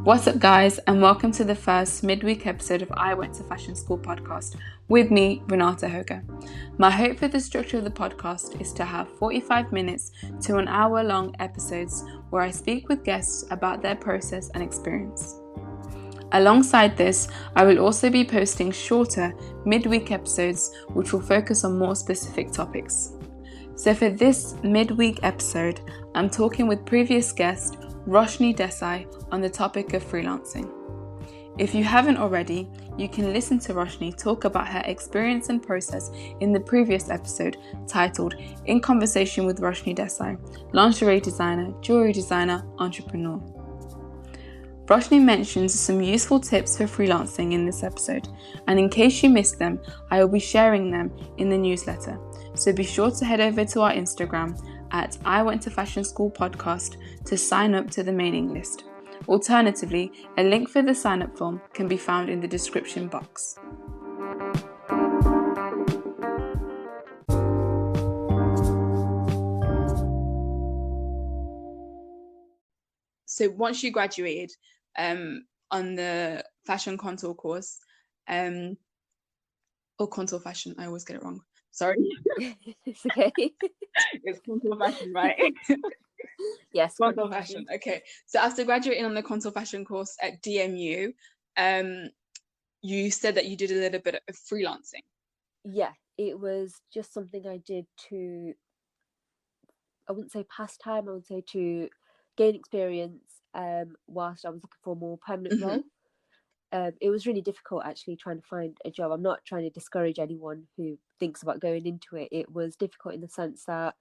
What's up, guys, and welcome to the first midweek episode of I Went to Fashion School podcast with me, Renata Hoga. My hope for the structure of the podcast is to have 45 minutes to an hour long episodes where I speak with guests about their process and experience. Alongside this, I will also be posting shorter midweek episodes which will focus on more specific topics. So for this midweek episode, I'm talking with previous guest Roshni Desai on the topic of freelancing. If you haven't already, you can listen to Roshni talk about her experience and process in the previous episode titled In Conversation with Roshni Desai, Lingerie Designer, Jewelry Designer, Entrepreneur. Roshni mentions some useful tips for freelancing in this episode, and in case you missed them, I will be sharing them in the newsletter. So be sure to head over to our Instagram at I Went to Fashion School podcast to sign up to the mailing list. Alternatively, a link for the sign up form can be found in the description box. So once you graduated on the fashion contour course, or contour fashion, I always get it wrong. Sorry. It's okay. It's contour fashion, right? Yes. Contour fashion. Okay. So after graduating on the contour fashion course at DMU, you said that you did a little bit of freelancing. Yeah, it was just something I did to, I wouldn't say pastime, I would say to gain experience whilst I was looking for a more permanent role. It was really difficult actually trying to find a job. I'm not trying to discourage anyone who thinks about going into it. It was difficult in the sense that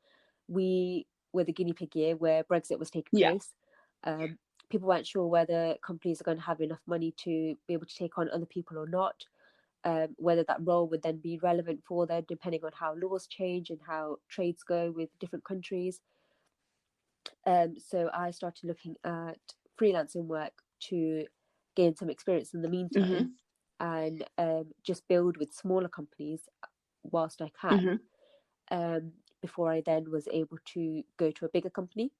we were the guinea pig year where Brexit was taking place. People weren't sure whether companies are going to have enough money to be able to take on other people or not. Whether that role would then be relevant for them, depending on how laws change and how trades go with different countries. So I started looking at freelancing work to gain some experience in the meantime and just build with smaller companies whilst I can before I then was able to go to a bigger company.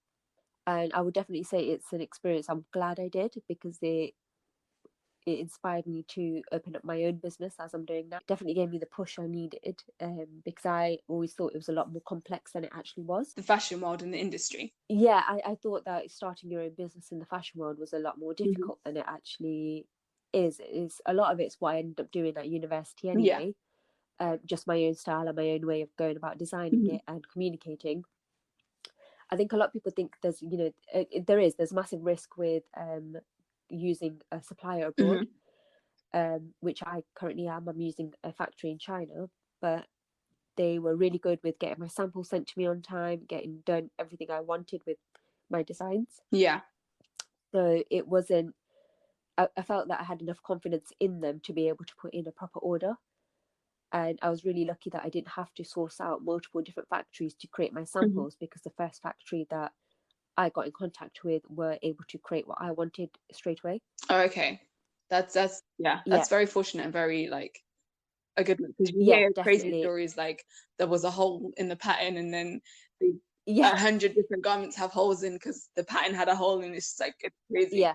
And I would definitely say it's an experience I'm glad I did because it inspired me to open up my own business as I'm doing now. It definitely gave me the push I needed because I always thought it was a lot more complex than it actually was. The fashion world and the industry. Yeah, I thought that starting your own business in the fashion world was a lot more difficult than it actually is. A lot of it's what I ended up doing at university anyway. Just my own style and my own way of going about designing it and communicating. I think a lot of people think there's, there's massive risk with using a supplier abroad, which I currently am. I'm using a factory in China, but they were really good with getting my samples sent to me on time, getting done everything I wanted with my designs. So it wasn't, I felt that I had enough confidence in them to be able to put in a proper order. And I was really lucky that I didn't have to source out multiple different factories to create my samples because the first factory that I got in contact with were able to create what I wanted straight away. Oh, okay. That's very fortunate and very like a good one, because you hear crazy stories like there was a hole in the pattern and then 100 different garments have holes in because the pattern had a hole, and it's just like, it's crazy.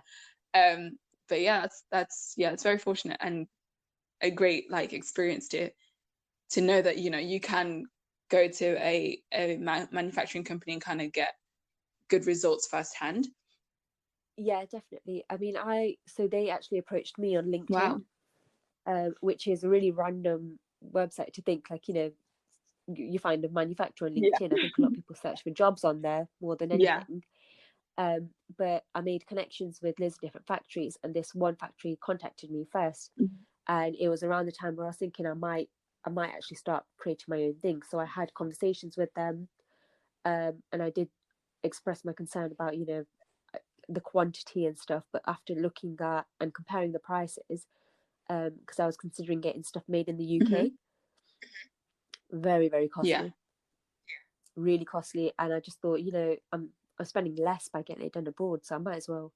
But yeah, it's very fortunate and a great like experience to know that, you know, you can go to a manufacturing company and kind of get good results firsthand. Yeah, definitely. I mean, so they actually approached me on LinkedIn, which is a really random website to think like, you know, you find a manufacturer on LinkedIn. I think a lot of people search for jobs on there more than anything. But I made connections with loads of different factories, and this one factory contacted me first, and it was around the time where I was thinking I might actually start creating my own thing. So I had conversations with them, and I did express my concern about, you know, the quantity and stuff. But after looking at and comparing the prices, because I was considering getting stuff made in the UK, very, very costly, really costly. And I just thought, you know, I'm spending less by getting it done abroad, so I might as well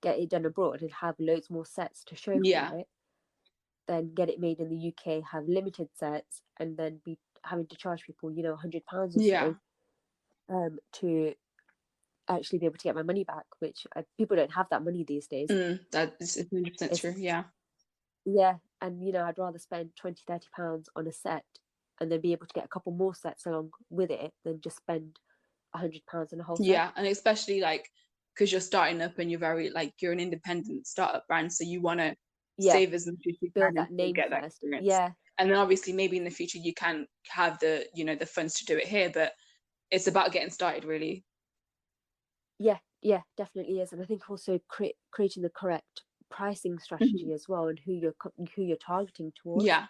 get it done abroad and have loads more sets to show for it, then get it made in the UK, have limited sets, and then be having to charge people, you know, £100 or so to actually be able to get my money back, which people don't have that money these days. That is 100% true. Yeah. Yeah. And, you know, I'd rather spend £20-30 on a set and then be able to get a couple more sets along with it than just spend £100 on a whole set. Yeah. And especially like, because you're starting up and you're very like, you're an independent startup brand. So you want to save as much as you build can that name get that first. experience. Yeah. And then obviously maybe in the future you can have the, you know, the funds to do it here, but it's about getting started really. Yeah, definitely is. And I think also creating the correct pricing strategy as well, and who you're targeting towards. Yeah.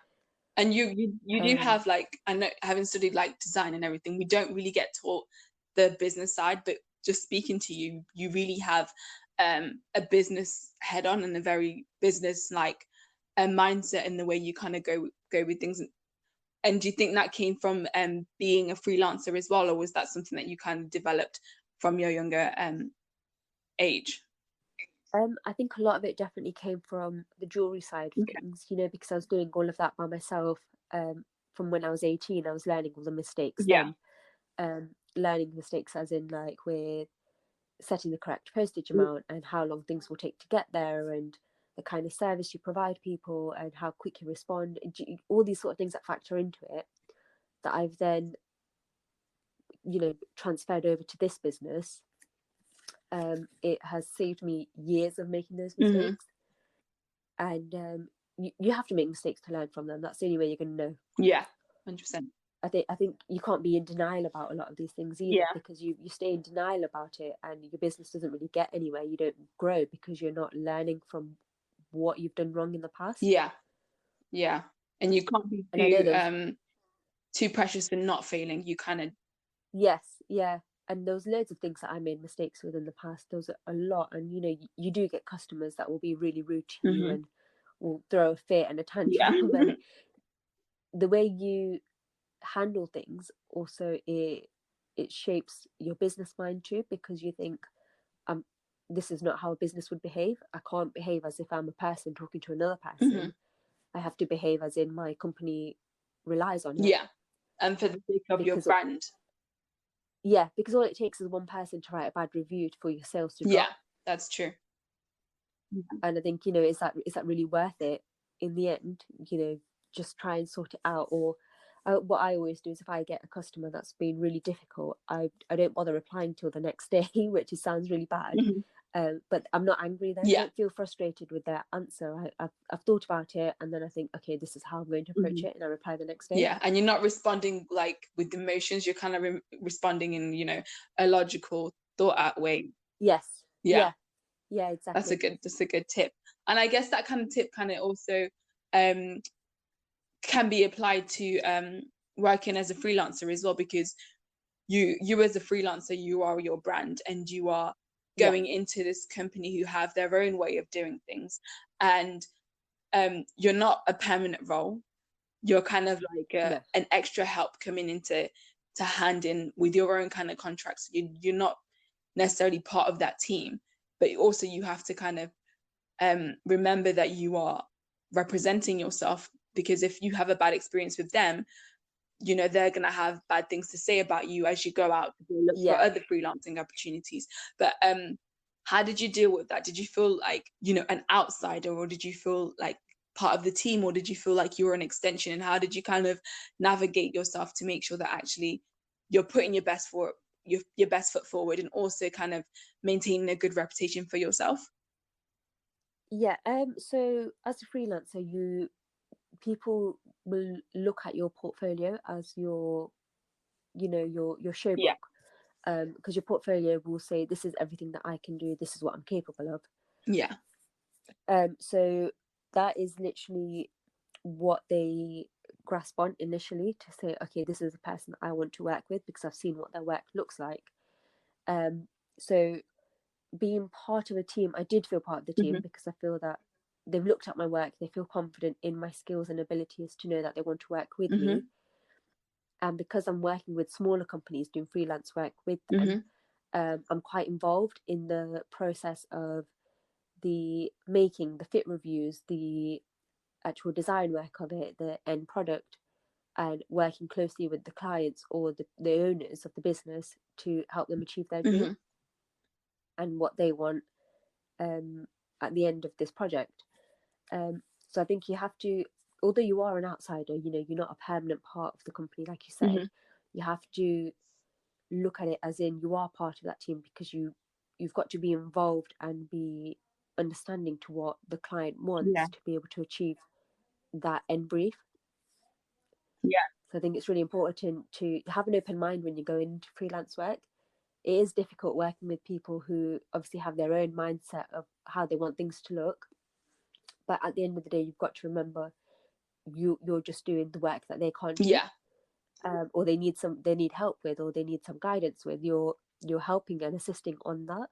And you do have, like, I know, having studied like design and everything, we don't really get taught the business side, but just speaking to you, you really have a business head on and a very business like a mindset in the way you kind of go with things. And do you think that came from being a freelancer as well, or was that something that you kind of developed from your younger age? I think a lot of it definitely came from the jewelry side of things, you know, because I was doing all of that by myself. From when I was 18, I was learning all the mistakes then. Learning mistakes as in like with setting the correct postage amount and how long things will take to get there, and the kind of service you provide people and how quick you respond, all these sort of things that factor into it, that I've then, you know, transferred over to this business. It has saved me years of making those mistakes. And you have to make mistakes to learn from them. That's the only way you're going to know. Yeah, 100%. I think you can't be in denial about a lot of these things either, because you stay in denial about it and your business doesn't really get anywhere. You don't grow because you're not learning from what you've done wrong in the past. Yeah. And you can't be too precious in not failing. You kind of... Yes, yeah. And there was loads of things that I made mistakes with in the past. There was a lot. And, you know, you do get customers that will be really rude to you and will throw a fit and a tantrum. And the way you handle things also, it shapes your business mind too, because you think, this is not how a business would behave. I can't behave as if I'm a person talking to another person. I have to behave as in my company relies on it. And for the sake of your brand. Because all it takes is one person to write a bad review for your sales to drop. That's true. And I think, you know, is that really worth it in the end? You know, just try and sort it out. Or what I always do is, if I get a customer that's been really difficult, I don't bother replying till the next day, which sounds really bad. But I'm not angry then. I don't feel frustrated with their answer. I've thought about it, and then I think, okay, this is how I'm going to approach it, and I reply the next day. And you're not responding like with emotions. You're kind of responding in, you know, a logical, thought out way. Yeah, exactly. That's a good tip. And I guess that kind of tip kind of also can be applied to working as a freelancer as well, because you as a freelancer, you are your brand, and you are going into this company who have their own way of doing things, and you're not a permanent role. You're kind of like an extra help coming into hand in with your own kind of contracts. You're not necessarily part of that team, but also you have to kind of remember that you are representing yourself, because if you have a bad experience with them, you know, they're going to have bad things to say about you as you go out to look for other freelancing opportunities. But how did you deal with that? Did you feel like, you know, an outsider, or did you feel like part of the team, or did you feel like you were an extension? And how did you kind of navigate yourself to make sure that actually you're putting your best foot forward, and also kind of maintaining a good reputation for yourself? So as a freelancer, people will look at your portfolio as your show book, because your portfolio will say, this is everything that I can do, this is what I'm capable of. So that is literally what they grasp on initially, to say, okay, this is a person I want to work with because I've seen what their work looks like. So being part of a team, I did feel part of the team, because I feel that they've looked at my work, they feel confident in my skills and abilities to know that they want to work with me. And because I'm working with smaller companies doing freelance work with them, I'm quite involved in the process of the fit reviews, the actual design work of it, the end product, and working closely with the clients or the owners of the business to help them achieve their dream. and what they want at the end of this project. So I think you have to, although you are an outsider, you know, you're not a permanent part of the company, like you said, you have to look at it as in you are part of that team, because you've got to be involved and be understanding to what the client wants to be able to achieve that end brief. So I think it's really important to have an open mind when you go into freelance work. It is difficult working with people who obviously have their own mindset of how they want things to look, but at the end of the day, you've got to remember you're just doing the work that they can't do, or they need help with, or they need some guidance with. You're helping and assisting on that.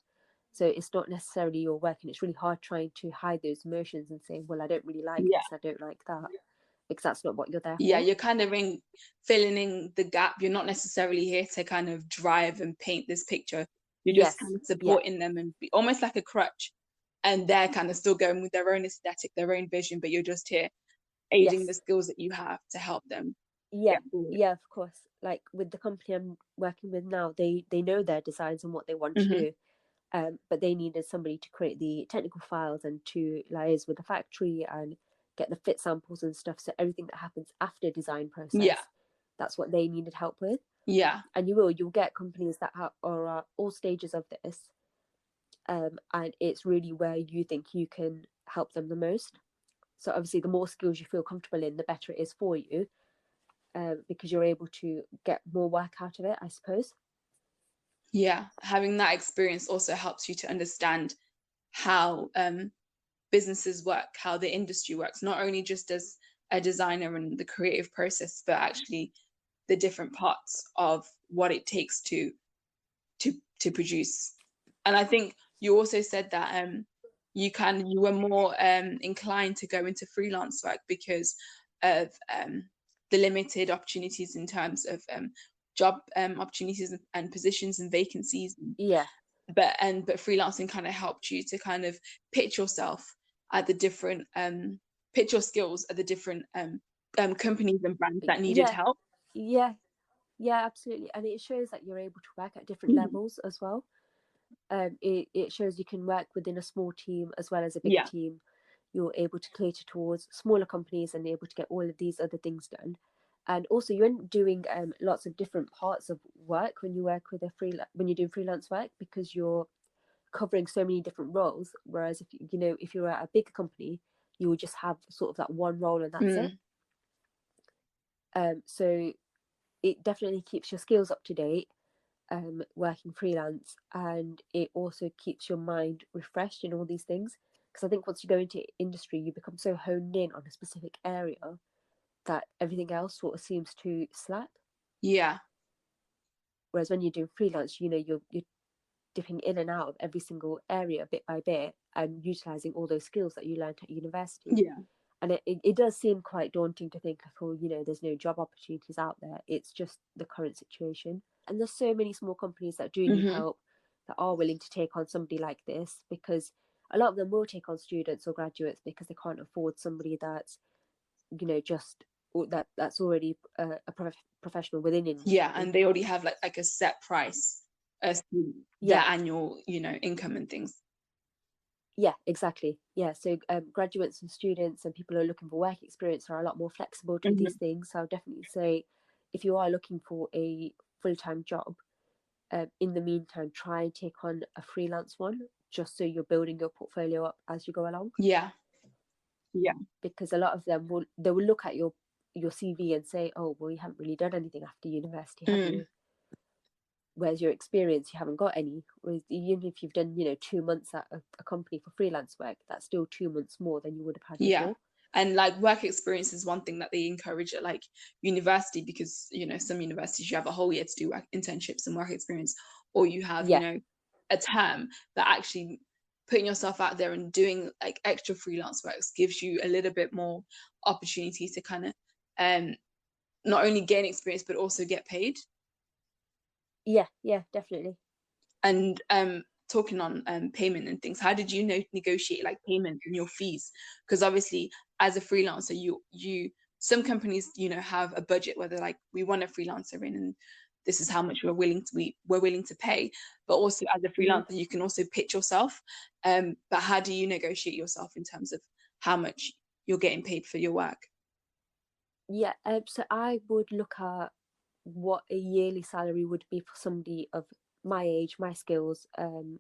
So it's not necessarily your work, and it's really hard trying to hide those emotions and saying, well, I don't really like this, I don't like that, because that's not what you're there for. You're kind of filling in the gap. You're not necessarily here to kind of drive and paint this picture. You're just kind of supporting them and be almost like a crutch, and they're kind of still going with their own aesthetic, their own vision, but you're just here aiding the skills that you have to help them. Of course. Like with the company I'm working with now, they know their designs and what they want to do, but they needed somebody to create the technical files and to liaise with the factory and get the fit samples and stuff. So everything that happens after design process, that's what they needed help with. And you'll get companies that are at all stages of this, and it's really where you think you can help them the most. So obviously the more skills you feel comfortable in, the better it is for you, because you're able to get more work out of it, I suppose. Having that experience also helps you to understand how businesses work, how the industry works, not only just as a designer and the creative process, but actually the different parts of what it takes to produce. And I think you also said that you were more inclined to go into freelance work because of the limited opportunities in terms of job opportunities and positions and vacancies. But freelancing kind of helped you to kind of pitch yourself at the different pitch your skills at the different companies and brands that needed help. Absolutely. And it shows that you're able to work at different levels as well. It shows you can work within a small team as well as a big team. You're able to cater towards smaller companies and able to get all of these other things done. And also you're doing lots of different parts of work when you work with when you do freelance work, because you're covering so many different roles. Whereas if you're at a big company, you will just have sort of that one role and that's it. So it definitely keeps your skills up to date, working freelance, and it also keeps your mind refreshed in all these things. Because I think once you go into industry, you become so honed in on a specific area that everything else sort of seems to slack. Whereas when you're doing freelance, you're dipping in and out of every single area bit by bit and utilizing all those skills that you learned at university. And it does seem quite daunting to think, there's no job opportunities out there. It's just the current situation. And there's so many small companies that do need help, that are willing to take on somebody like this, because a lot of them will take on students or graduates because they can't afford somebody that's, that's already a professional within industry. And they already have like a set price as their annual, income and things. Exactly. So graduates and students and people who are looking for work experience are a lot more flexible to these things. So I'll definitely say, if you are looking for a full-time job, in the meantime, try and take on a freelance one, just so you're building your portfolio up as you go along. Because a lot of them will look at your CV and say, oh, well, you haven't really done anything after university, have you? Where's your experience? You haven't got any. Whereas even if you've done 2 months at a company for freelance work, that's still 2 months more than you would have had before. And like work experience is one thing that they encourage at like university, because some universities you have a whole year to do work internships and work experience, or you have a term. That actually putting yourself out there and doing like extra freelance works gives you a little bit more opportunity to kind of not only gain experience but also get paid. Definitely. And talking on payment and things, how did you negotiate like payment and your fees? Because obviously as a freelancer, you some companies have a budget where they're like, we want a freelancer in, and this is how much we're willing to pay. But also as a freelancer, you can also pitch yourself. But how do you negotiate yourself in terms of how much you're getting paid for your work? Yeah, so I would look at what a yearly salary would be for somebody of my age, my skills, and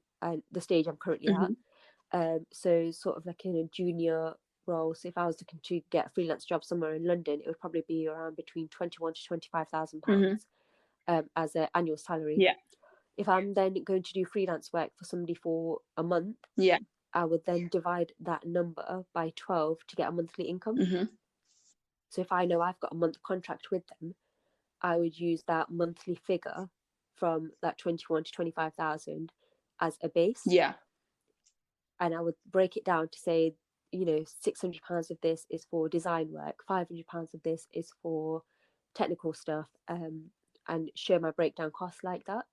the stage I'm currently at. So sort of like in a junior role. So if I was looking to get a freelance job somewhere in London, it would probably be around between £21,000 to £25,000 as an annual salary. Yeah. If I'm then going to do freelance work for somebody for a month, I would then divide that number by 12 to get a monthly income. So if I know I've got a month contract with them, I would use that monthly figure from that 21 to 25,000 as a base. Yeah. And I would break it down to say, you know, £600 of this is for design work, £500 of this is for technical stuff, and show my breakdown costs like that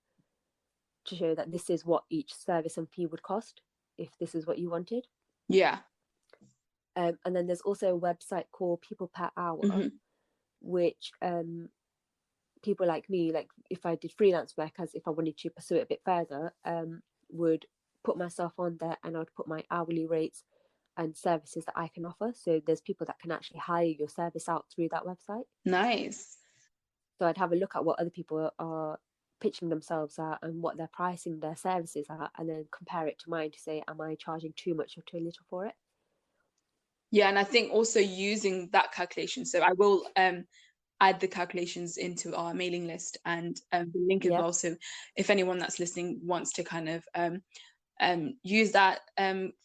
to show that this is what each service and fee would cost if this is what you wanted. Yeah. And then there's also a website called People Per Hour, which people like me, like if I did freelance work, as if I wanted to pursue it a bit further, would put myself on there and I'd put my hourly rates and services that I can offer. So there's people that can actually hire your service out through that website. Nice. So I'd have a look at what other people are pitching themselves at and what they're pricing their services at, and then compare it to mine to say, am I charging too much or too little for it? Yeah, and I think also using that calculation. So I will add the calculations into our mailing list and the link as well. So if anyone that's listening wants to kind of use that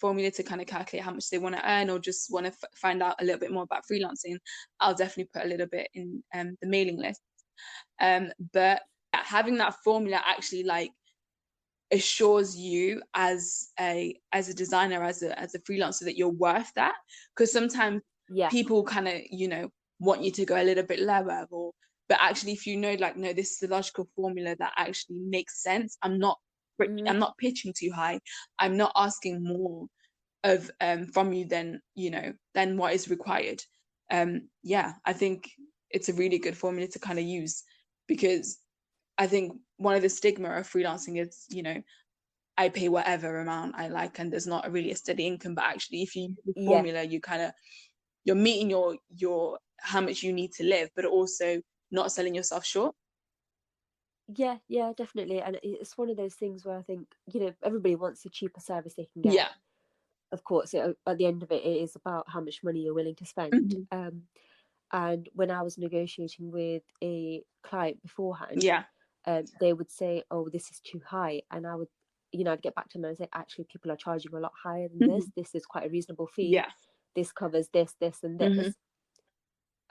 formula to kind of calculate how much they want to earn, or just want to find out a little bit more about freelancing, I'll definitely put a little bit in the mailing list. But having that formula actually like assures you as a designer, as a freelancer, that you're worth that. Because sometimes people kind of, you know, want you to go a little bit lower, but actually if you know, like, no, this is the logical formula that actually makes sense, I'm not pitching too high, I'm not asking more of from you than, you know, than what is required. I think it's a really good formula to kind of use, because I think one of the stigma of freelancing is, you know, I pay whatever amount I like and there's not really a steady income. But actually, if you use the formula, you kind of, you're meeting your how much you need to live, but also not selling yourself short. Yeah, definitely. And it's one of those things where I think, you know, everybody wants the cheaper service they can get. Yeah. Of course, at the end of it, it is about how much money you're willing to spend. And when I was negotiating with a client beforehand, they would say, oh, this is too high. And I would, you know, I'd get back to them and say, actually, people are charging a lot higher than this. This is quite a reasonable fee. Yeah. This covers this, and this.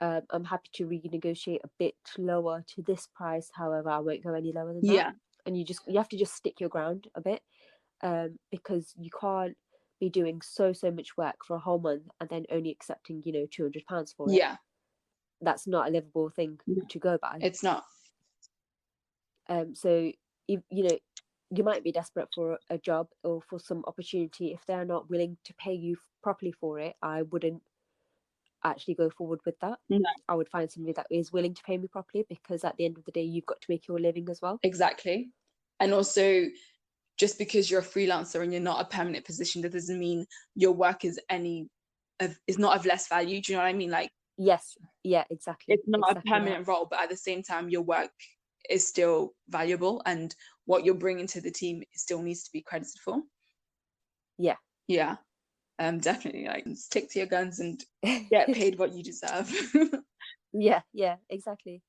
I'm happy to renegotiate a bit lower to this price. However, I won't go any lower than that. And you have to just stick your ground a bit, because you can't be doing so much work for a whole month and then only accepting, you know, £200 for it. That's not a livable thing to go by. It's not. So you know, you might be desperate for a job or for some opportunity. If they're not willing to pay you properly for it, I wouldn't actually go forward with that. I would find somebody that is willing to pay me properly, because at the end of the day, you've got to make your living as well. Exactly. And also, just because you're a freelancer and you're not a permanent position, that doesn't mean your work is not of less value. Do you know what I mean? Like, yes, yeah, exactly. It's not a permanent role, but at the same time, your work is still valuable, and what you're bringing to the team still needs to be credited for. Yeah. Definitely, like, stick to your guns and get paid what you deserve. Yeah, exactly.